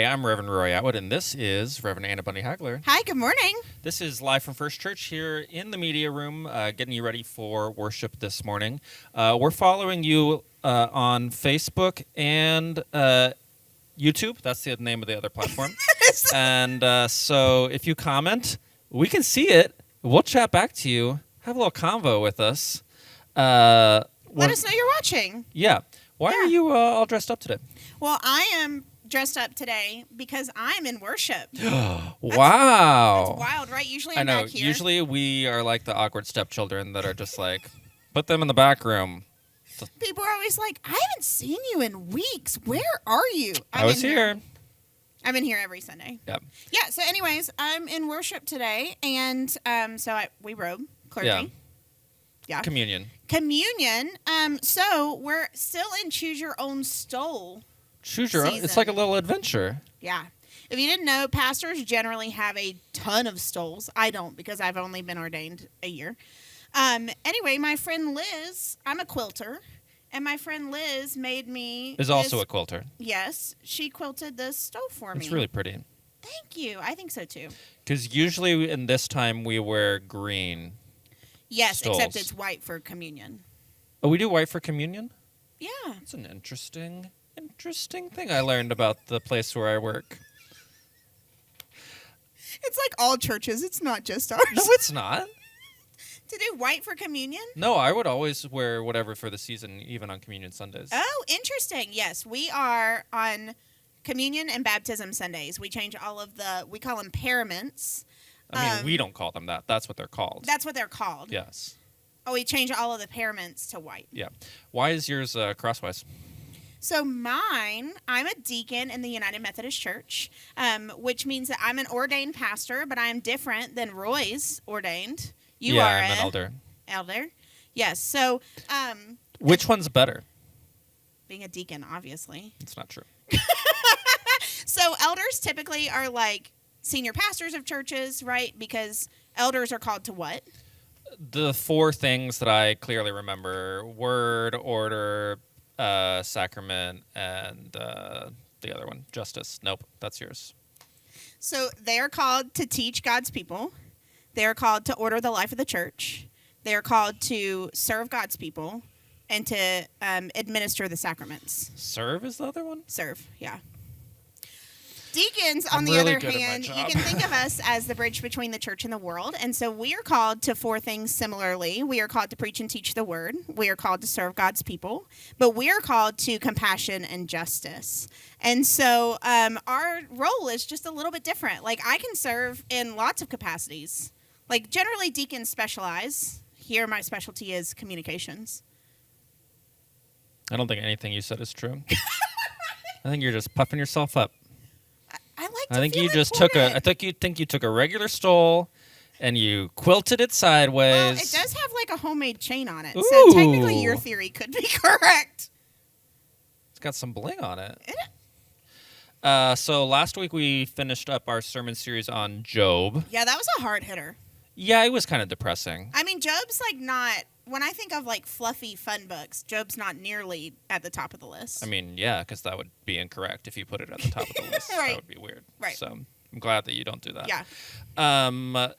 I'm Reverend Roy Atwood, and this is Reverend Anna Bunny Hagler. Hi, good morning. This is live from FirstChurch here in the media room, getting you ready for worship this morning. We're following you on Facebook and YouTube. That's the name of the other platform. And so if you comment, we can see it. We'll chat back to you. Have a little convo with us. Let us know you're watching. Yeah. Why are you all dressed up today? Well, I am dressed up today because I'm in worship. Wow. That's wild, right? Usually I I'm know. back here. Usually we are like the awkward stepchildren that are just like, put them in the back room. People are always like, I haven't seen you in weeks. Where are you? I was here. I'm in here every Sunday. Yeah. Yeah, so anyways, I'm in worship today, and we robe, clergy. Yeah. Yeah. Communion. So we're still in Choose Your Own Stole. Choose your own. It's like a little adventure. Yeah. If you didn't know, pastors generally have a ton of stoles. I don't because I've only been ordained a year. Anyway, my friend Liz, I'm a quilter, and my friend Liz made me... Is also a quilter. Yes. She quilted this stole for me. It's really pretty. Thank you. I think so, too. Because usually in this time we wear green. Yes, stoles. except it's white for communion. Oh, we do white for communion? Yeah. It's an interesting thing I learned about the place where I work. It's like all churches. It's not just ours. No, it's not. To do white for communion? No, I would always wear whatever for the season, even on Communion Sundays. Oh, interesting. Yes, we are on Communion and Baptism Sundays. We change we call them paraments. I mean, we don't call them that. That's what they're called. That's what they're called. Yes. Oh, we change all of the paraments to white. Yeah. Why is yours crosswise? So mine, I'm a deacon in the United Methodist Church, which means that I'm an ordained pastor, but I'm different than Roy's ordained. You are I'm an elder. Elder? Yes. So... which one's better? Being a deacon, obviously. It's not true. So elders typically are like senior pastors of churches, right? Because elders are called to what? The four things that I clearly remember: word, order, sacrament, and the other one, justice. Nope, that's yours. So they are called to teach God's people. They are called to order the life of the church. They are called to serve God's people and to administer the sacraments. Serve is the other one? Serve, yeah. Deacons, on the really other hand, you can think of us as the bridge between the church and the world. And so we are called to four things similarly. We are called to preach and teach the word. We are called to serve God's people. But we are called to compassion and justice. And so our role is just a little bit different. Like, I can serve in lots of capacities. Like, generally, deacons specialize. Here, my specialty is communications. I don't think anything you said is true. I think you're just puffing yourself up. I think you took a regular stole and you quilted it sideways. Well, it does have like a homemade chain on it. Ooh. So technically your theory could be correct. It's got some bling on it. So last week we finished up our sermon series on Job. Yeah, that was a hard hitter. Yeah, it was kind of depressing. I mean, Job's like not... When I think of like fluffy fun books, Job's not nearly at the top of the list. I mean, yeah, because that would be incorrect if you put it at the top of the list. Right. That would be weird. Right. So I'm glad that you don't do that. Yeah. In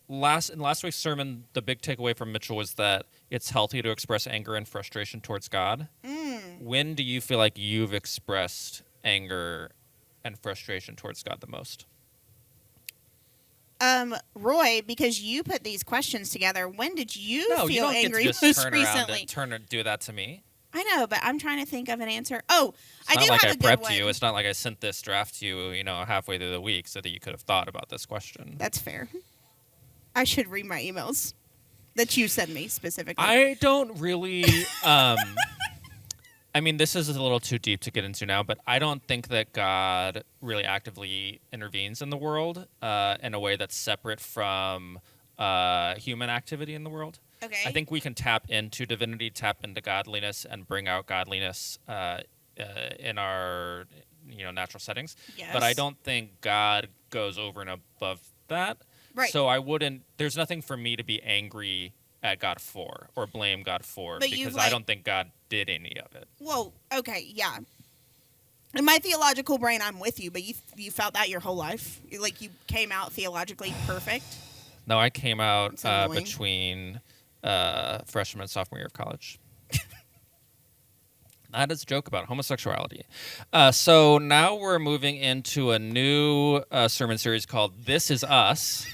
last week's sermon, the big takeaway from Mitchell was that it's healthy to express anger and frustration towards God. When do you feel like you've expressed anger and frustration towards God the most? Roy, because you put these questions together, when did you feel angry most recently? And do that to me. I know, but I'm trying to think of an answer. Oh, I do have a good one. It's not like I prepped you. One. It's not like I sent this draft to you, halfway through the week so that you could have thought about this question. That's fair. I should read my emails that you sent me specifically. I don't really... I mean, this is a little too deep to get into now, but I don't think that God really actively intervenes in the world in a way that's separate from human activity in the world. Okay. I think we can tap into divinity, tap into godliness, and bring out godliness in our natural settings. Yes. But I don't think God goes over and above that. Right. So there's nothing for me to be angry at God for or blame God for, because I don't think God did any of it. Whoa, okay, yeah. In my theological brain, I'm with you, but you felt that your whole life? Like you came out theologically perfect? No, I came out annoying. between freshman and sophomore year of college. That is a joke about homosexuality. So now we're moving into a new sermon series called This Is Us.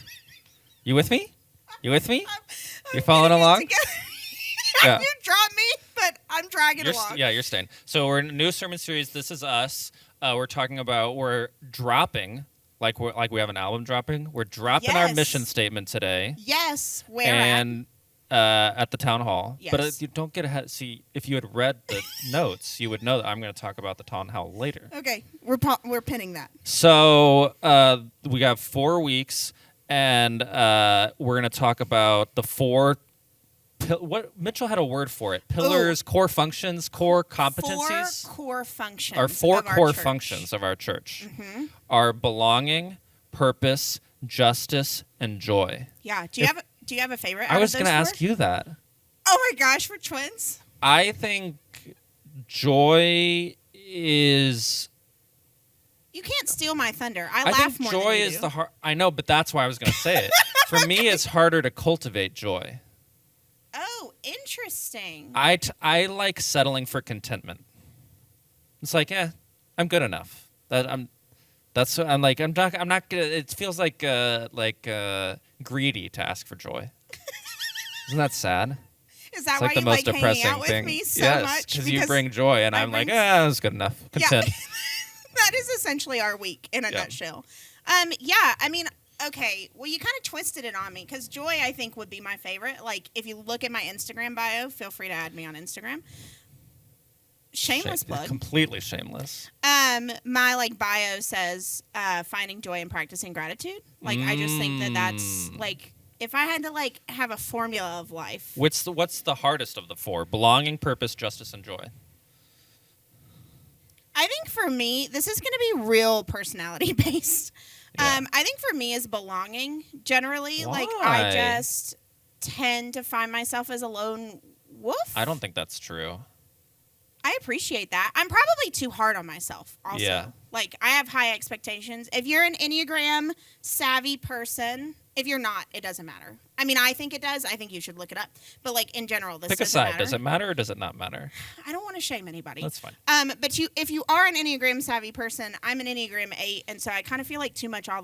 You with me? You with me? You following along? Yeah. You dropped me, but I'm dragging along. Yeah, you're staying. So we're in a new sermon series, This Is Us. We're dropping, like we have an album dropping. We're dropping our mission statement today. Yes, at the town hall. Yes. But you don't get ahead. See, if you had read the notes, you would know that I'm going to talk about the town hall later. Okay, we're pinning that. So we got 4 weeks, and we're going to talk about the 4. What Mitchell had a word for it: pillars, core functions, core competencies. 4 core functions. Our 4 core functions of our church are belonging, purpose, justice, and joy. Yeah. Do you have a favorite? I was going to ask you that. Oh my gosh, we're twins. I think joy is. You can't steal my thunder. I think laugh more joy than you is do. the hard. I know, but that's why I was going to say it. For me, it's harder to cultivate joy. Oh, interesting. I like settling for contentment. It's like, I'm good enough. I'm not gonna. It feels like greedy to ask for joy. Isn't that sad? Is that it's why like the you most like depressing hanging out thing. with me so yes, much? because you bring joy, and I'm like, that's good enough. Content. Yeah. That is essentially our week in a nutshell. Yeah, I mean, okay, well, you kind of twisted it on me, because joy, I think, would be my favorite. Like, if you look at my Instagram bio, feel free to add me on Instagram. Shameless plug. Completely shameless. My bio says finding joy and practicing gratitude. Like, I just think that's like, if I had to have a formula of life. What's the hardest of the 4? Belonging, purpose, justice, and joy. I think for me, this is going to be real personality based. Yeah. I think for me is belonging generally. Why? Like, I just tend to find myself as a lone wolf. I don't think that's true. I appreciate that. I'm probably too hard on myself also. Yeah. Like, I have high expectations. If you're an Enneagram savvy person, if you're not, it doesn't matter. I mean, I think it does. I think you should look it up. But, in general, this doesn't matter. Pick a side. Does it matter or does it not matter? I don't want to shame anybody. That's fine. But if you are an Enneagram savvy person, I'm an Enneagram 8, and so I kind of feel like too much all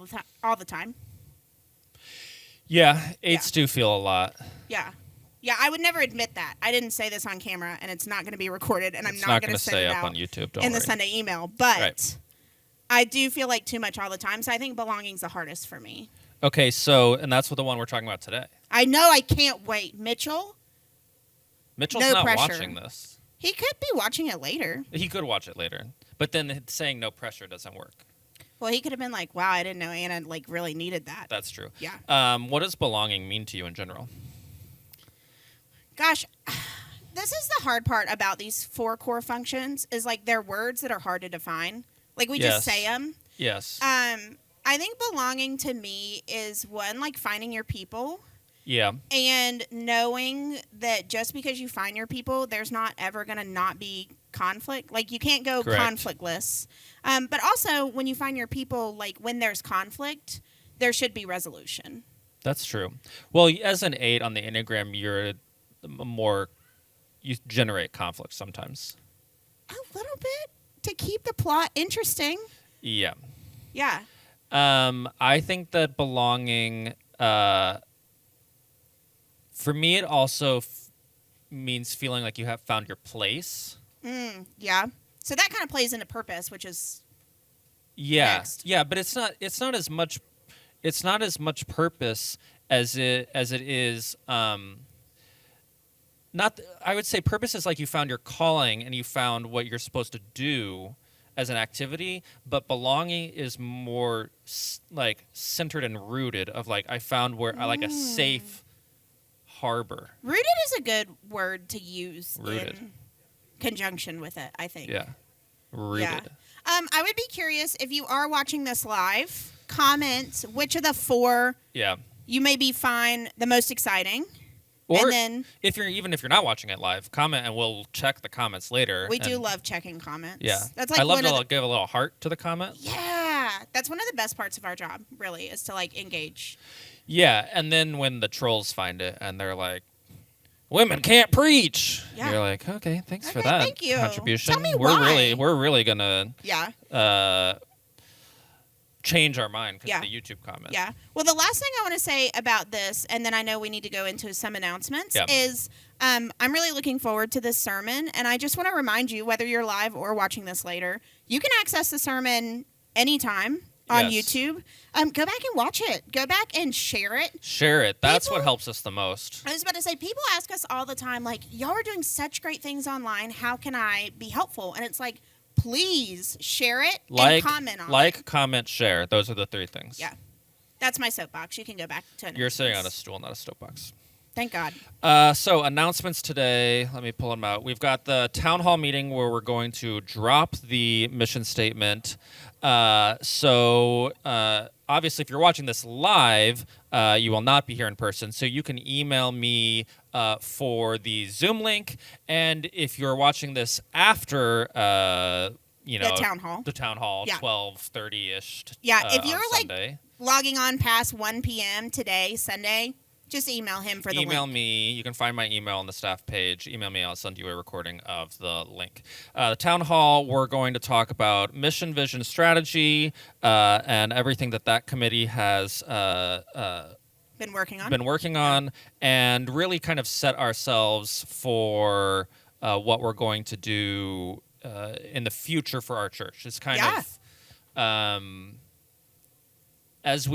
the time. Yeah, 8s do feel a lot. Yeah. Yeah, I would never admit that. I didn't say this on camera, and it's not going to be recorded, and I'm not going to send it out on YouTube, in the Sunday email. But I do feel like too much all the time, so I think belonging's the hardest for me. Okay, and that's the one we're talking about today. I know. I can't wait. Mitchell's not watching this. He could be watching it later. He could watch it later. But then saying no pressure doesn't work. Well, he could have been like, wow, I didn't know Anna really needed that. That's true. Yeah. What does belonging mean to you in general? Gosh, this is the hard part about these 4 core functions is they're words that are hard to define. Like, we just say them. Yes. I think belonging to me is one, finding your people. Yeah. And knowing that just because you find your people, there's not ever going to not be conflict. Like, you can't go conflictless. But also, when you find your people, when there's conflict, there should be resolution. That's true. Well, as an 8 on the Enneagram, you generate conflict sometimes. A little bit to keep the plot interesting. Yeah. Yeah. I think that belonging, for me, it also means feeling like you have found your place. Yeah. So that kind of plays into purpose, which is next. Yeah, but it's not as much purpose as it is I would say purpose is like you found your calling and you found what you're supposed to do as an activity, but belonging is more centered and rooted of I found where I like a safe harbor. Rooted is a good word to use in conjunction with it, I think. Yeah. Rooted. Yeah. I would be curious if you are watching this live, comment which of the 4 you maybe find the most exciting. Or and then if you're not watching it live, comment and we'll check the comments later. we do love checking comments. Yeah, that's like I love to give a little heart to the comment. Yeah, that's one of the best parts of our job. Really, is to like engage. Yeah, and then when the trolls find it and they're like, "Women can't preach," you're like, "Okay, thanks for that thank you. contribution. Tell me we're why. really gonna change our mind because of the YouTube comments." Yeah. Well, the last thing I want to say about this, and then I know we need to go into some announcements, is I'm really looking forward to this sermon, and I just want to remind you, whether you're live or watching this later, you can access the sermon anytime on YouTube. Go back and watch it. Go back and share it. Share it. That's what helps us the most. I was about to say, people ask us all the time, like, y'all are doing such great things online. How can I be helpful? And it's like, please share it and comment on it. Comment, share. Those are the three things. Yeah. That's my soapbox. You can go back to it. You're sitting on a stool, not a soapbox. Thank God. So announcements today. Let me pull them out. We've got the town hall meeting where we're going to drop the mission statement. Obviously, if you're watching this live, you will not be here in person. So you can email me for the Zoom link. And if you're watching this after, the town hall, 12:30ish. If you're Sunday, logging on past 1 p.m. today, Sunday, just email him for the link. Email me. You can find my email on the staff page. Email me. I'll send you a recording of the link. The town hall, we're going to talk about mission, vision, strategy, and everything that committee has been working on, and really kind of set ourselves for what we're going to do in the future for our church. It's kind of as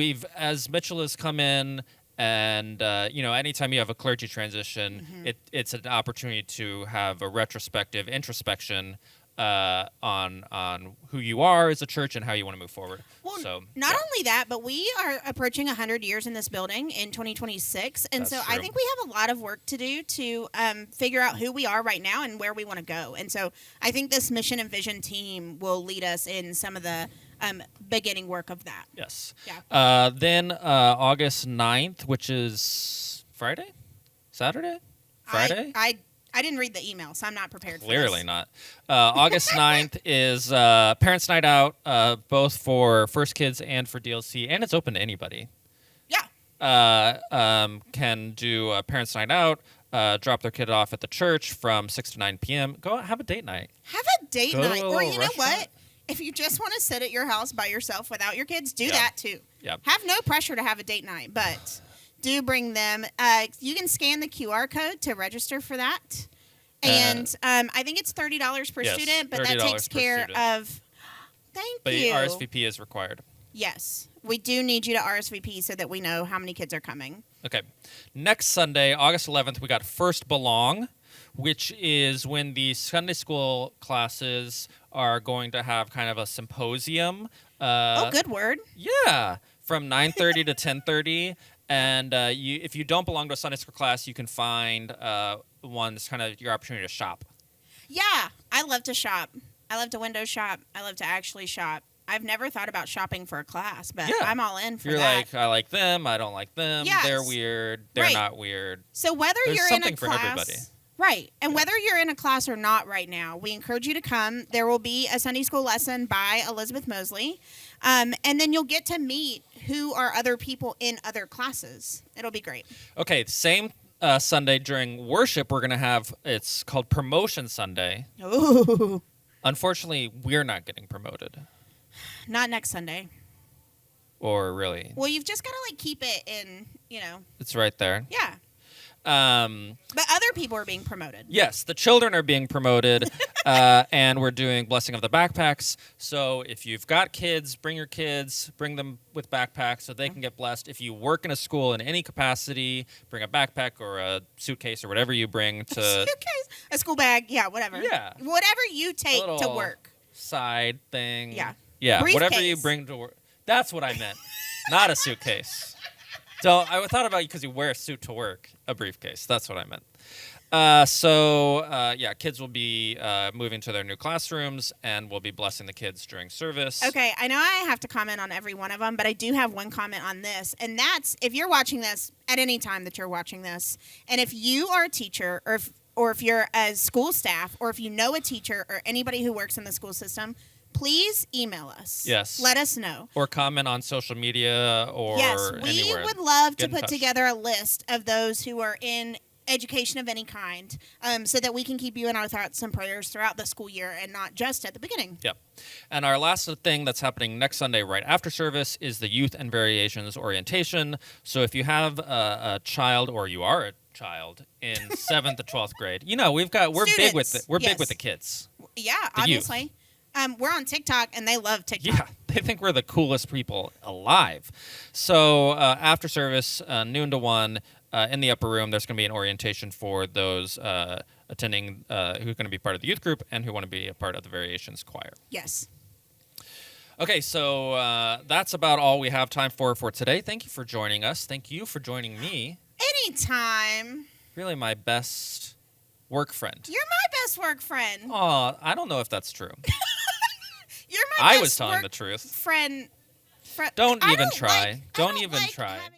Mitchell has come in. And, anytime you have a clergy transition, it's an opportunity to have a retrospective introspection on who you are as a church and how you want to move forward. Well, not only that, but we are approaching 100 years in this building in 2026. And so I think we have a lot of work to do to figure out who we are right now and where we want to go. And so I think this mission and vision team will lead us in some of the beginning work of that. Yes. Yeah. Then August 9th, which is Friday? Saturday? Friday? I didn't read the email, so I'm not prepared for Clearly this. not. August 9th is Parents' Night Out, both for First Kids and for DLC, and it's open to anybody. Yeah. Can do a Parents' Night Out, drop their kid off at the church from 6 to 9 p.m. Go have a date night. Have a date night. Or you know what? If you just want to sit at your house by yourself without your kids, do that too. Yeah. Have no pressure to have a date night, but do bring them. You can scan the QR code to register for that. And I think it's $30 per student, but that takes care of... Thank you. But RSVP is required. Yes. We do need you to RSVP so that we know how many kids are coming. Okay. Next Sunday, August 11th, we got First Belong, which is when the Sunday school classes are going to have kind of a symposium. Good word. Yeah, from 9:30 to 10:30. And if you don't belong to a Sunday school class, you can find one that's kind of your opportunity to shop. Yeah, I love to shop. I love to window shop. I love to actually shop. I've never thought about shopping for a class, but I'm all in for that. You're like, I like them, I don't like them, they're weird, they're not weird. So whether There's you're something in a for class... everybody. Right. And whether you're in a class or not right now, we encourage you to come. There will be a Sunday school lesson by Elizabeth Mosley. And then you'll get to meet who are other people in other classes. It'll be great. Okay, same Sunday during worship, we're going to have, it's called Promotion Sunday. Ooh. Unfortunately, we're not getting promoted. Not next Sunday. Or really. Well, you've just got to keep it in, It's right there. Yeah. But other people are being promoted. Yes, the children are being promoted, and we're doing Blessing of the Backpacks. So if you've got kids, bring your kids, bring them with backpacks so they can get blessed. If you work in a school in any capacity, bring a backpack or a suitcase or whatever you bring to... A suitcase? A school bag? Yeah, whatever. Yeah. Whatever you take to work. Side thing. Yeah. Yeah, briefcase. Whatever you bring to work. That's what I meant. Not a suitcase. So I thought about you because you wear a suit to work, a briefcase. That's what I meant. Kids will be moving to their new classrooms, and we'll be blessing the kids during service. Okay, I know I have to comment on every one of them, but I do have one comment on this, and that's if you're watching this at any time that you're watching this, and if you are a teacher or if you're a school staff or if you know a teacher or anybody who works in the school system, please email us. Yes. Let us know. Or comment on social media or we anywhere. would love to Get in put touch. together a list of those who are in education of any kind, so that we can keep you in our thoughts and prayers throughout the school year and not just at the beginning. Yep. And our last thing that's happening next Sunday right after service is the Youth and Variations orientation. So if you have a child or you are a child in 7th to 12th grade, we're Students, big with it. We're yes. big with the kids. Yeah, The youth. obviously. We're on TikTok, and they love TikTok. Yeah, they think we're the coolest people alive. So after service, noon to 1, in the upper room, there's going to be an orientation for those attending who are going to be part of the youth group and who want to be a part of the Variations choir. Yes. Okay, so that's about all we have time for today. Thank you for joining us. Thank you for joining me. Anytime. Really my best work friend. You're my best work friend. Oh, I don't know if that's true. You're my I best was telling work the truth. friend. Don't I even don't try. like- I Don't even like try. having-